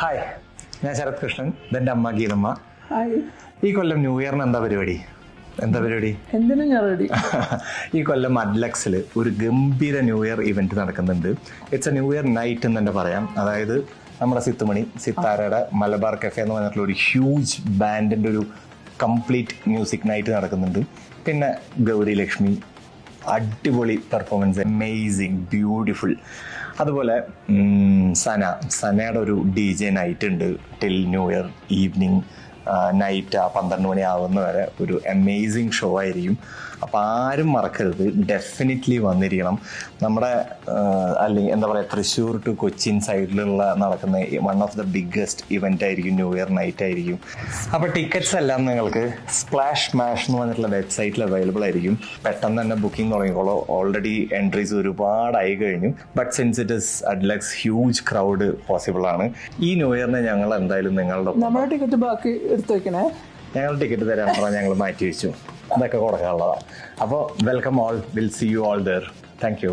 Hi, ഞാൻ ശരത് കൃഷ്ണൻ. ഇതെൻ്റെ അമ്മ ഗീതമ്മ. ഹായ്. ഈ കൊല്ലം ന്യൂ ഇയറിന് എന്താ പരിപാടി? എന്തിനും ഞാൻ റെഡി. ഈ കൊല്ലം അഡ്ലക്സിൽ ഒരു ഗംഭീര ന്യൂ ഇയർ ഇവന്റ് നടക്കുന്നുണ്ട്. It's A new year night എന്ന് തന്നെ പറയാം. അതായത് നമ്മുടെ സിത്താരയുടെ മലബാർ കഫേ എന്ന് പറഞ്ഞിട്ടുള്ള ഒരു ഹ്യൂജ് ബാൻഡിൻ്റെ ഒരു കംപ്ലീറ്റ് മ്യൂസിക് നൈറ്റ് നടക്കുന്നുണ്ട്. പിന്നെ ഗൗരി ലക്ഷ്മി അടിപൊളി പെർഫോമൻസ്, അമേസിങ്, ബ്യൂട്ടിഫുൾ. അതുപോലെ സനയുടെ ഒരു DJ നൈറ്റ് ഉണ്ട് till new year evening night 12 മണി ആവുന്നവരെ ഒരു അമേസിങ് ഷോ ആയിരിക്കും. അപ്പോൾ ആരും മറക്കരുത്, ഡെഫിനറ്റ്ലി വന്നിരിക്കണം. നമ്മുടെ അല്ലെങ്കിൽ എന്താ പറയുക, തൃശ്ശൂർ ടു കൊച്ചിൻ സൈഡിലുള്ള നടക്കുന്ന one of the biggest event ആയിരിക്കും, ന്യൂ ഇയർ നൈറ്റ് ആയിരിക്കും. അപ്പോൾ ടിക്കറ്റ്സ് എല്ലാം നിങ്ങൾക്ക് സ്പ്ലാഷ് മാഷ് എന്ന് പറഞ്ഞിട്ടുള്ള വെബ്സൈറ്റിൽ അവൈലബിൾ ആയിരിക്കും. പെട്ടെന്ന് തന്നെ ബുക്കിംഗ് തുടങ്ങിക്കോളൂ. ഓൾറെഡി എൻട്രീസ് ഒരുപാടായി കഴിഞ്ഞു. But since it is Adlux huge crowd possible ആണ്. ഈ ന്യൂ ഇയറിന് ഞങ്ങൾ എന്തായാലും നിങ്ങളുടെ ടിക്കറ്റ് ബാക്കി എടുത്തു വെക്കണേ. ഞങ്ങൾ ടിക്കറ്റ് തരാൻ പറഞ്ഞാൽ ഞങ്ങൾ മാറ്റി വെച്ചു. അതൊക്കെ കൊടുക്കാനുള്ളതാണ്. അപ്പോൾ welcome all, will see you all there. Thank U.